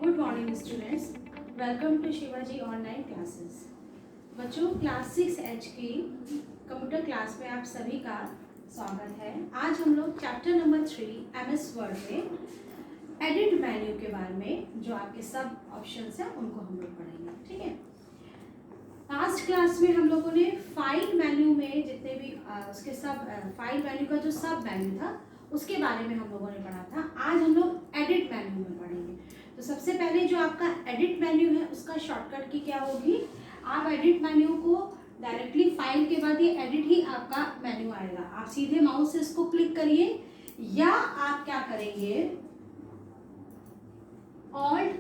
Good morning students, welcome to Shivaji online classes. बच्चों, class 6H की computer class में आप सभी का स्वागत है। आज हम लोग चैप्टर नंबर 3 MS वर्ड में एडिट मेन्यू के बारे में जो आपके सब ऑप्शंस हैं उनको हम लोग पढ़ेंगे। ठीक है, लास्ट क्लास में हम लोगों ने फाइल मेन्यू में जितने भी उसके सब फाइल मेन्यू का जो सब मेन्यू था उसके बारे में हम लोगों ने पढ़ा था। आज हम लोग एडिट मेन्यू में पढ़ेंगे। तो सबसे पहले जो आपका एडिट मेन्यू है उसका शॉर्टकट की क्या होगी, आप एडिट मेन्यू को डायरेक्टली फाइल के बाद ये एडिट ही आपका मेन्यू आएगा। आप सीधे माउस से इसको क्लिक करिए या आप क्या करेंगे, Alt+E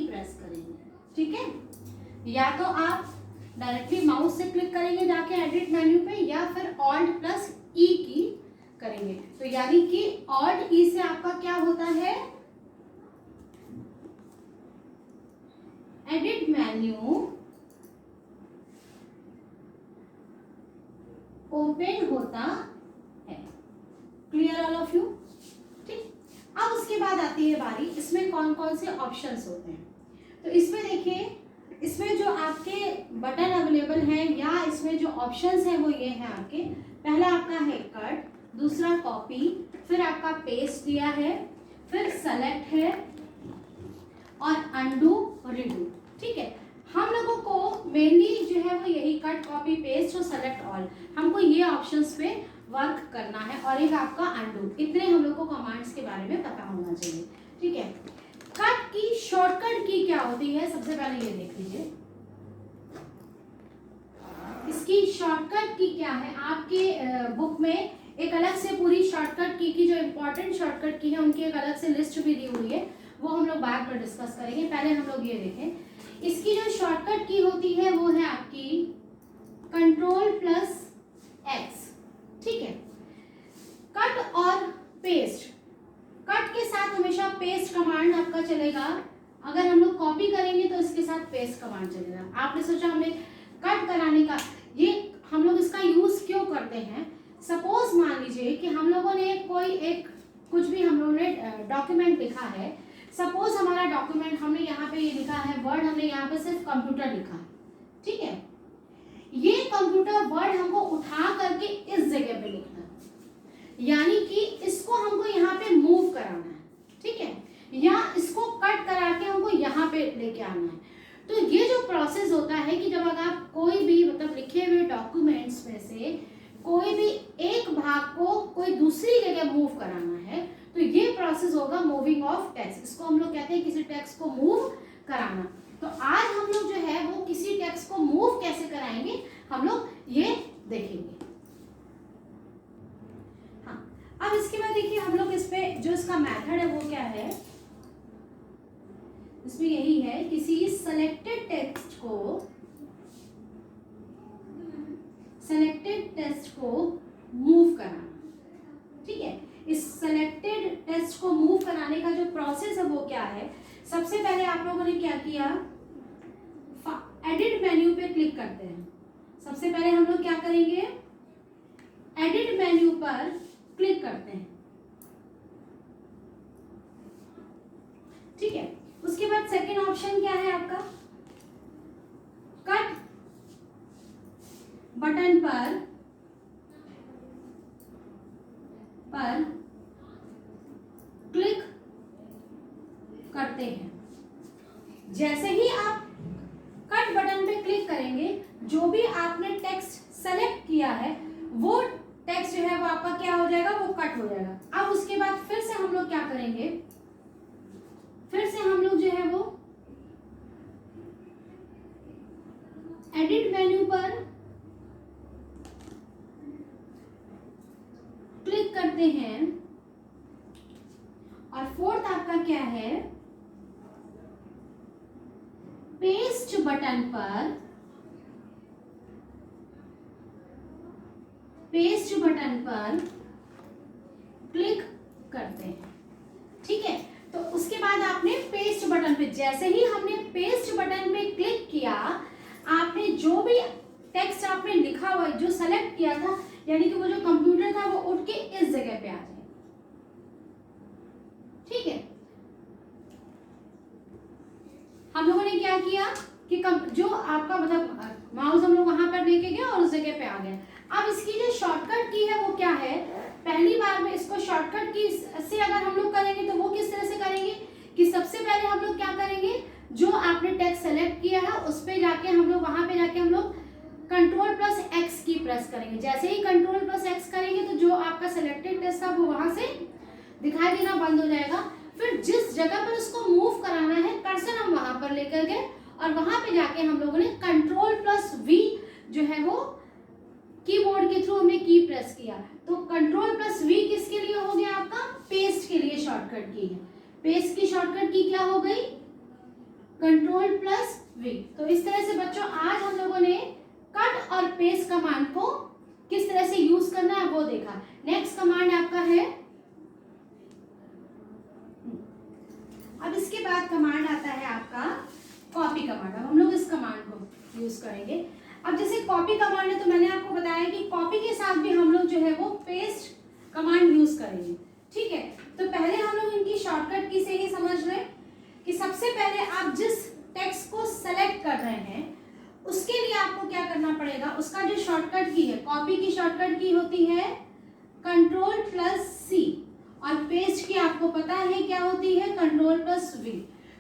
प्रेस करेंगे। ठीक है, या तो आप डायरेक्टली माउस से क्लिक करेंगे जाके एडिट मेन्यू पे, या फिर Alt+E की करेंगे। तो यानी कि Alt+E से आपका क्या होता है, एडिट मेन्यू ओपन होता है। Clear all of you? ठीक, अब उसके बाद आती है बारी, इसमें कौन कौन से ऑप्शंस होते हैं। तो इसमें देखिए, इसमें जो आपके बटन अवेलेबल हैं या इसमें जो ऑप्शंस हैं वो ये हैं आपके। पहला आपका है कट, दूसरा कॉपी, फिर आपका पेस्ट दिया है, फिर सेलेक्ट है और अंडू और रिडू। ठीक है, हम लोगों को मेनली जो है वो यही कट, कॉपी, पेस्ट और सेलेक्ट ऑल, हमको ये ऑप्शंस पे वर्क करना है। और एक आपका अंडू, इतने हम लोग को कमांड्स के बारे में पता होना चाहिए। ठीक है, कट की शॉर्टकट की क्या होती है, सबसे पहले ये देख लीजिए। इसकी शॉर्टकट की क्या है, आपके बुक में एक अलग से पूरी शॉर्टकट की जो इंपॉर्टेंट शॉर्टकट की है उनकी एक अलग से लिस्ट भी दी हुई है, वो हम लोग बाद में डिस्कस करेंगे। पहले हम लोग ये देखें, इसकी जो शॉर्टकट की होती है वो है आपकी Ctrl+X। ठीक है, कट और पेस्ट, कट के साथ हमेशा पेस्ट कमांड आपका चलेगा। अगर हम लोग कॉपी करेंगे तो इसके साथ पेस्ट कमांड चलेगा। आपने सोचा हमें कट कराने का, ये हम लोग इसका यूज क्यों करते हैं। सपोज मान लीजिए कि हम लोगों ने कोई एक कुछ भी हम लोगों ने डॉक्यूमेंट लिखा है। सपोज हमारा डॉक्यूमेंट, हमने यहाँ पे ये लिखा है वर्ड, हमने यहाँ पे सिर्फ कंप्यूटर लिखा है। ठीक है, ये कंप्यूटर वर्ड हमको उठा करके इस जगह पे लिखना है, यानी कि इसको हमको यहाँ पे मूव कराना है। ठीक है, या इसको कट करा के हमको यहाँ पे लेके आना है। तो ये जो प्रोसेस होता है कि जब अगर आप कोई भी मतलब लिखे हुए डॉक्यूमेंट्स में से कोई भी एक भाग को कोई दूसरी जगह मूव कराना है, तो ये प्रोसेस होगा मूविंग ऑफ टेक्स्ट। इसको हम लोग कहते हैं किसी टेक्स्ट को मूव कराना। तो आज हम लोग जो है वो किसी टेक्स्ट को मूव कैसे कराएंगे हम लोग ये देखेंगे। हाँ, अब इसके बाद देखिए हम लोग इस पे जो इसका मेथड है वो क्या है, इसमें यही है, किसी सेलेक्टेड टेक्स्ट को मूव कराना। ठीक है, इस सेलेक्टेड टेक्स्ट को मूव कराने का जो प्रोसेस है वो क्या है, सबसे पहले आप लोगों ने क्या किया, एडिट मेन्यू पे क्लिक करते हैं। सबसे पहले हम लोग क्या करेंगे, एडिट मेन्यू पर क्लिक करते हैं। ठीक है, उसके बाद सेकेंड ऑप्शन क्या है आपका, कट बटन पर क्लिक करते हैं। जैसे ही आप कट बटन पे क्लिक करेंगे, जो भी आपने टेक्स्ट सेलेक्ट किया है वो टेक्स्ट जो है वो आपका क्या हो जाएगा, वो कट हो जाएगा। अब उसके बाद फिर से हम लोग क्या करेंगे, फिर से हम लोग जो है वो एडिट मेन्यू पर क्लिक करते हैं। और फोर्थ आपका क्या है, पेस्ट बटन पर क्लिक करते हैं। ठीक है, तो उसके बाद आपने पेस्ट बटन पे, जैसे ही हमने पेस्ट बटन पे क्लिक किया, आपने जो भी टेक्स्ट आपने लिखा हुआ जो सेलेक्ट किया था, यानी कि वो जो कंप्यूटर था वो उठ के इस जगह पे आ जाए। ठीक है, हम लोगों ने क्या किया कि जो आपका मतलब माउस हम लोग वहां पर लेके गए और उस जगह पे आ गए। अब इसकी जो शॉर्टकट की है वो क्या है, पहली बार में इसको शॉर्टकट की से अगर हम लोग करेंगे तो वो किस तरह से करेंगे कि सबसे पहले हम लोग क्या करेंगे, जो आपने टेक्स्ट सेलेक्ट किया है उस पे जाके हम लोग वहां पे जाके हम लोग Ctrl+X की प्रेस करेंगे। जैसे ही Ctrl+X करेंगे तो जो आपका सेलेक्टेड टेक्स्ट था वो वहां से दिखाई देना बंद हो जाएगा। फिर जिस जगह पर उसको मूव कराना है कर्सर हम वहां पर लेकर गए और वहां पे जाके हम लोगों ने Ctrl+V जो है वो कीबोर्ड के थ्रू हमने की प्रेस किया। तो Ctrl+V किसके लिए हो गया आपका, पेस्ट के लिए शॉर्टकट की है। पेस्ट की शॉर्टकट की क्या हो गई, Ctrl+V। तो इस तरह से बच्चों आज हम लोगों ने कट और पेस्ट कमांड को किस तरह से यूज करना है वो देखा। नेक्स्ट कमांड आपका है, अब इसके बाद कमांड आता है आपका कॉपी कमांड। अब हम लोग इस कमांड को यूज करेंगे। अब जैसे कॉपी कमांड है तो मैंने आपको बताया कि कॉपी के साथ भी हम लोग जो है वो पेस्ट कमांड यूज करेंगे। ठीक है, तो पहले हम लोग इनकी शॉर्टकट की से ही समझ लें कि सबसे पहले आप जिस टेक्स्ट को सेलेक्ट कर रहे हैं उसके लिए आपको क्या करना पड़ेगा, उसका जो शॉर्टकट की है, कॉपी की शॉर्टकट की होती है Ctrl+C और पेस्ट की आपको पता है क्या होती है, Ctrl+V।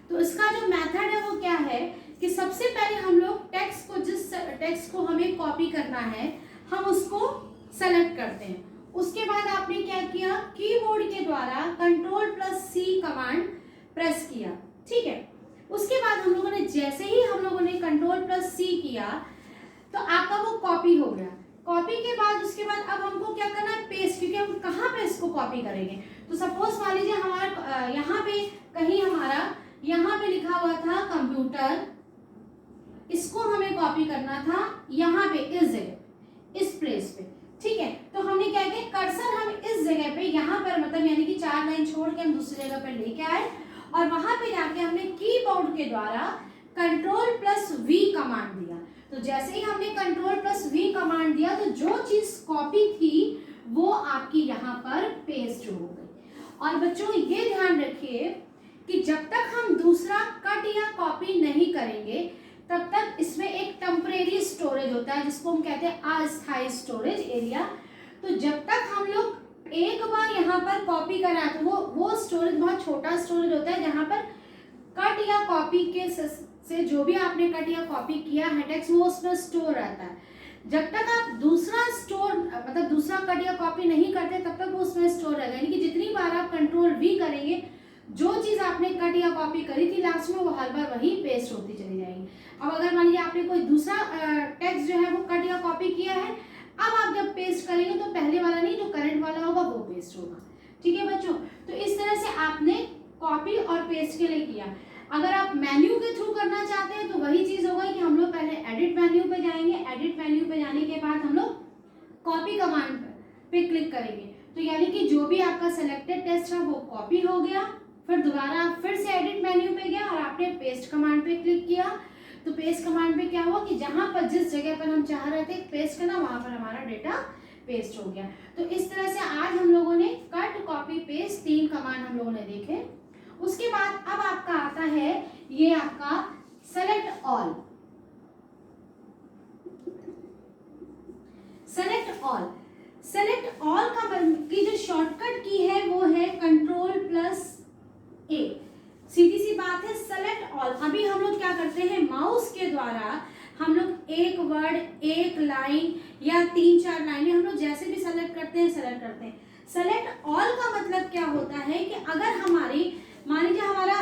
तो इसका जो मेथड है वो क्या है कि सबसे पहले हम लोग टेक्स्ट को, जिस टेक्स्ट को हमें कॉपी करना है हम उसको सेलेक्ट करते हैं। उसके बाद आपने क्या किया, कीबोर्ड के द्वारा Ctrl+C कमांड प्रेस किया। ठीक है, उसके बाद हम लोगों ने जैसे ही हम लोगों ने Ctrl+C किया तो आपका वो कॉपी हो गया। कॉपी के बाद उसके बाद अब हमको क्या करना है, पेस्ट, क्योंकि हम कहाँ पे इसको कॉपी करेंगे। तो सपोज मान लीजिए हमारा यहाँ पे कहीं हमारा यहाँ पे लिखा हुआ था कंप्यूटर, इसको हमें कॉपी करना था यहाँ पे इस जगह, इस प्लेस पे। ठीक है, तो हमने क्या किया, कर्सर हम इस जगह पे यहाँ पर मतलब यानी कि 4 लाइन छोड़ के हम दूसरी जगह पर लेके आए और वहां पे जाके हमने कीबोर्ड के द्वारा Ctrl+V कमांड दिया। तो जैसे ही हमने Ctrl+V कमांड दिया तो जो चीज कॉपी थी वो आपकी यहाँ पर पेस्ट हो गई। और बच्चों ये ध्यान रखिए कि जब तक हम दूसरा कट या कॉपी नहीं करेंगे तब तक इसमें एक टेम्परेरी स्टोरेज होता है जिसको हम कहते हैं अस्थायी स्टोरेज एरिया। तो जब तक हम लोग एक बार यहाँ पर कॉपी करा तो वो स्टोरेज बहुत छोटा स्टोरेज होता है जहाँ पर कट या कॉपी के से जो भी आपने कट या कॉपी किया है टेक्स्ट वो उसमें स्टोर रहता है। जब तक आप दूसरा स्टोर मतलब दूसरा कट या कॉपी नहीं करते तब तक वो उसमें स्टोर रहेगा। यानी कि जितनी बार आप Ctrl+V करेंगे जो चीज आपने कट या कॉपी करी थी लास्ट में वो हर बार वही पेस्ट होती चली जाएगी। अब अगर मान लीजिए आपने कोई दूसरा टेक्स्ट जो है वो कट या कॉपी किया है, अब आप जब पेस्ट करेंगे तो पहले वाला नहीं, जो करंट वाला होगा वो पेस्ट होगा। ठीक है बच्चों, तो इस तरह से आपने कॉपी और पेस्ट के लिए किया। अगर आप मेन्यू के थ्रू करना चाहते हैं तो वही चीज होगा कि हम लोग पहले एडिट मेन्यू पे जाएंगे, एडिट मेन्यू पे जाने के बाद हम लोग कॉपी कमांड पे क्लिक करेंगे। तो यानी कि जो भी आपका सिलेक्टेड टेक्स्ट है वो कॉपी हो गया, फिर दोबारा आप फिर से एडिट मेन्यू पे गया और आपने पेस्ट कमांड पे क्लिक किया। तो पेस्ट कमांड पे क्या हुआ कि जहां पर जिस जगह पर हम चाह रहे थे पेस्ट करना वहां पर हमारा डेटा पेस्ट हो गया। तो इस तरह से आज हम लोगों ने कट, कॉपी, पेस्ट 3 कमांड हम लोगों ने देखे। उसके बाद अब आपका आता है ये आपका select all. Select all, select all की जो शॉर्टकट की है वो है Ctrl+A। सीधी सी बात है, सेलेक्ट ऑल। अभी हम लोग क्या करते हैं, माउस के द्वारा हम लोग एक वर्ड, एक लाइन या 3-4 लाइनें हम लोग जैसे भी सेलेक्ट करते हैं। सेलेक्ट ऑल का मतलब क्या होता है कि अगर हमारी मान लीजिए हमारा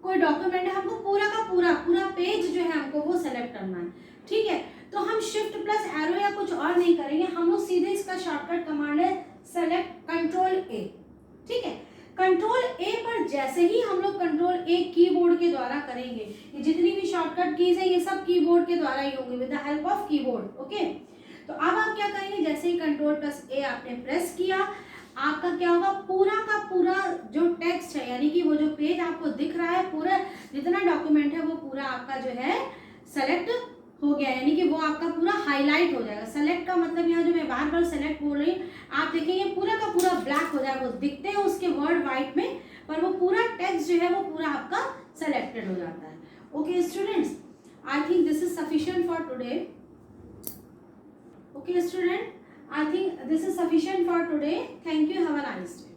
कोई डॉक्यूमेंट है, हमको पूरा का पूरा पेज जो है हमको वो सेलेक्ट करना है। ठीक है, तो हम Shift+Arrow या कुछ और नहीं करेंगे, हम लोग सीधे इसका शॉर्टकट कमांड है सेलेक्ट Ctrl+A। ठीक है, Ctrl+A पर जैसे ही हम लोग Ctrl+A कीबोर्ड के द्वारा करेंगे, ये जितनी भी शॉर्टकट कीज है ये सब कीबोर्ड के द्वारा ही होंगे with the help of keyboard. Okay, तो अब आप क्या करेंगे, जैसे ही Ctrl+A आपने प्रेस किया आपका क्या होगा, पूरा का पूरा जो टेक्स्ट है यानी कि वो जो पेज आपको दिख रहा है, पूरा जितना डॉक्यूमेंट है वो पूरा आपका जो है सेलेक्ट हो गया, यानी कि वो आपका पूरा हाईलाइट हो जाएगा। सेलेक्ट का मतलब यहाँ जो मैं बार बार सेलेक्ट बोल रही हूँ, आप देखेंगे पूरा का पूरा ब्लैक हो जाएगा। वो दिखते हैं उसके वर्ड वाइट में, पर वो पूरा टेक्स्ट जो है वो पूरा आपका सेलेक्टेड हो जाता है। Okay students, I think this is sufficient for today. Okay student, I think this is sufficient for today. Thank you. Have a nice day.